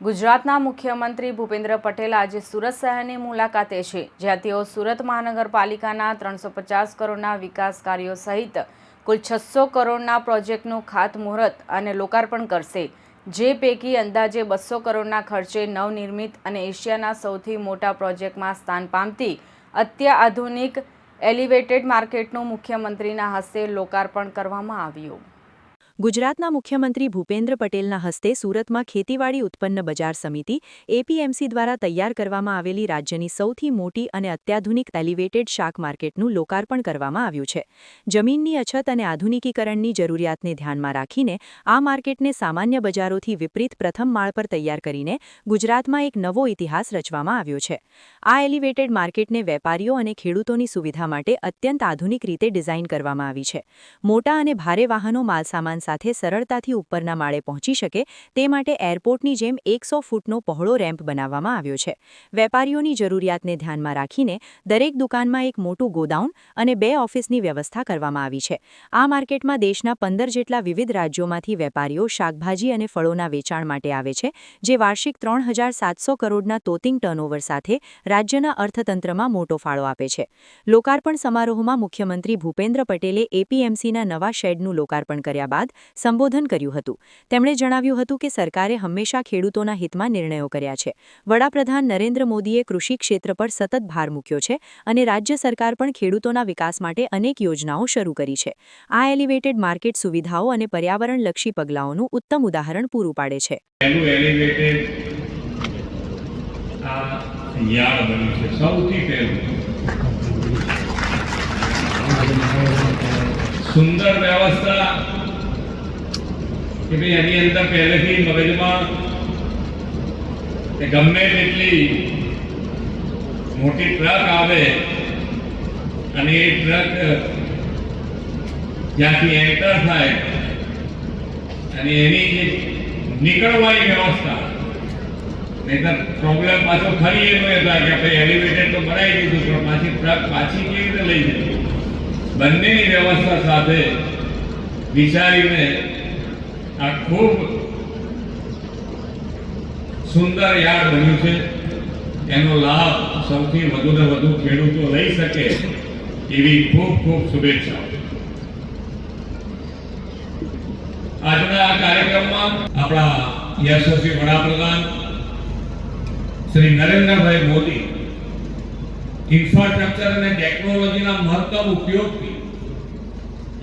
ગુજરાતના મુખ્યમંત્રી ભૂપેન્દ્ર પટેલ આજે સુરત શહેરની મુલાકાતે છે, જ્યાં તેઓ સુરત મહાનગરપાલિકાના 350 કરોડના વિકાસ કાર્યો સહિત કુલ 600 કરોડના પ્રોજેક્ટનું ખાતમુહૂર્ત અને લોકાર્પણ કરશે, જે પૈકી અંદાજે 200 કરોડના ખર્ચે નવનિર્મિત અને એશિયાના સૌથી મોટા પ્રોજેક્ટમાં સ્થાન પામતી અત્યાધુનિક એલિવેટેડ માર્કેટનું મુખ્યમંત્રીના હસ્તે લોકાર્પણ કરવામાં આવ્યું। ગુજરાતના મુખ્યમંત્રી ભૂપેન્દ્ર પટેલના હસ્તે સુરતમાં ખેતીવાડી ઉત્પન્ન બજાર સમિતિ એપીએમસી દ્વારા તૈયાર કરવામાં આવેલી રાજ્યની સૌથી મોટી અને અત્યાધુનિક એલિવેટેડ શાક માર્કેટનું લોકાર્પણ કરવામાં આવ્યું છે। જમીનની અછત અને આધુનિકીકરણની જરૂરિયાતને ધ્યાનમાં રાખીને આ માર્કેટને સામાન્ય બજારોથી વિપરીત પ્રથમ માળ પર તૈયાર કરીને ગુજરાતમાં એક નવો ઇતિહાસ રચવામાં આવ્યો છે। આ એલિવેટેડ માર્કેટને વેપારીઓ અને ખેડૂતોની સુવિધા માટે અત્યંત આધુનિક રીતે ડિઝાઇન કરવામાં આવી છે। મોટા અને ભારે વાહનો માલસામાન સાથે સરળતાથી ઉપરના માળે પહોંચી શકે તે માટે એરપોર્ટની જેમ 100 ફૂટનો પહોળો રેમ્પ બનાવવામાં આવ્યો છે। વેપારીઓની જરૂરિયાતને ધ્યાનમાં રાખીને દરેક દુકાનમાં એક મોટું ગોડાઉન અને 2 ઓફિસની વ્યવસ્થા કરવામાં આવી છે। આ માર્કેટમાં દેશના 15 જેટલા વિવિધ રાજ્યોમાંથી વેપારીઓ શાકભાજી અને ફળોના વેચાણ માટે આવે છે, જે વાર્ષિક 3700 કરોડના તોતિંગ ટર્નઓવર સાથે રાજ્યના અર્થતંત્રમાં મોટો ફાળો આપે છે। લોકાર્પણ સમારોહમાં મુખ્યમંત્રી ભૂપેન્દ્ર પટેલે એપીએમસીના નવા શેડનું લોકાર્પણ કર્યા બાદ સંબોધન કર્યું હતું। તેમણે જણાવ્યું હતું કે સરકારે હંમેશા ખેડૂતોના હિતમાં નિર્ણયો કર્યા છે। વડાપ્રધાન નરેન્દ્ર મોદીએ કૃષિ ક્ષેત્ર પર સતત ભાર મૂક્યો છે અને રાજ્ય સરકાર પણ ખેડૂતોના વિકાસ માટે અનેક યોજનાઓ શરૂ કરી છે। આ એલિવેટેડ માર્કેટ સુવિધાઓ અને પર્યાવરણલક્ષી પગલાઓનું ઉત્તમ ઉદાહરણ પૂરું પાડે છે। સુંદર વ્યવસ્થા કે ભાઈ એની અંદર પહેલેથી મગજમાં ગમે તેટલી મોટી ટ્રક આવે અને એ ટ્રક જ્યાંથી એન્ટર થાય અને એની જે નીકળવાની વ્યવસ્થા, નહીંતર પ્રોબ્લેમ પાછો ફરી એનો એ થાય કે ભાઈ એલિવેટેડ તો બનાવી દીધું પણ પાછી ટ્રક પાછી કેવી રીતે લઈ જાય, બંનેની વ્યવસ્થા સાથે વિચારીને આ ખૂબ સુંદર યાર્ડ બન્યું છે। એનો લાભ સૌથી વધુ ને વધુ ખેડૂતો લઈ શકે એવી ખૂબ ખૂબ શુભેચ્છાઓ। આજના આ કાર્યક્રમમાં આપણા યશસ્વી વડાપ્રધાન શ્રી નરેન્દ્રભાઈ મોદી ઇન્ફ્રાસ્ટ્રક્ચર અને ટેકનોલોજીના મહત્તમ ઉપયોગથી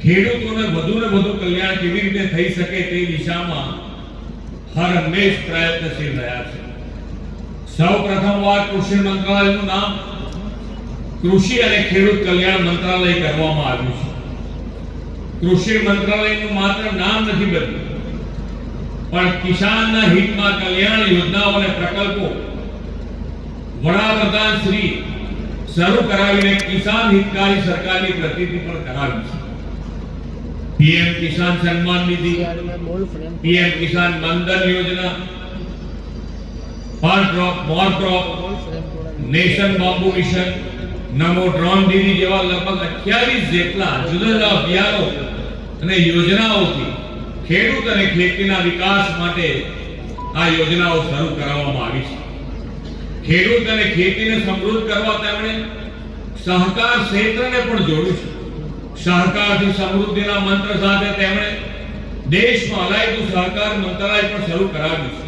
ખેડૂતોને વધુ ને વધુ કલ્યાણ કેવી રીતે થઈ શકે તે દિશામાં હર હંમેશ પ્રયત્નશીલ રહ્યા છે। સૌ પ્રથમવાર કૃષિ મંત્રાલયનું નામ કૃષિ અને ખેડૂત કલ્યાણ મંત્રાલય કરવામાં આવ્યું છે। કૃષિ મંત્રાલયનું માત્ર નામ નથી બદલ્યું, પણ કિસાનના હિતમાં કલ્યાણ યોજનાઓ અને પ્રકલ્પો વડાપ્રધાન શ્રી શરૂ કરાવીને કિસાન હિતકારી સરકારની પ્રતિનિધિ પણ કરાવી છે। પીએમ કિસાન સન્માન નિધિ, પીએમ કિસાન માનધન યોજના, પર ક્રોપ મોર ક્રોપ, નેશન બાંબુ મિશન, નમો ડ્રોન દીદી જેવા લગભગ 28 જેટલા જુદા જુદા અભિયાનો અને યોજનાઓથી ખેડૂત અને ખેતીના વિકાસ માટે આ યોજનાઓ શરૂ કરવામાં આવી છે। ખેડૂત અને ખેતીને સમૃદ્ધ કરવા તેમણે સહકાર ક્ષેત્રને પણ જોડ્યું છે। સહકારથી સમૃદ્ધિના મંત્ર સાથે તેમણે દેશમાં અલાયદું સહકાર મંત્રાલય પણ શરૂ કરાવ્યું છે।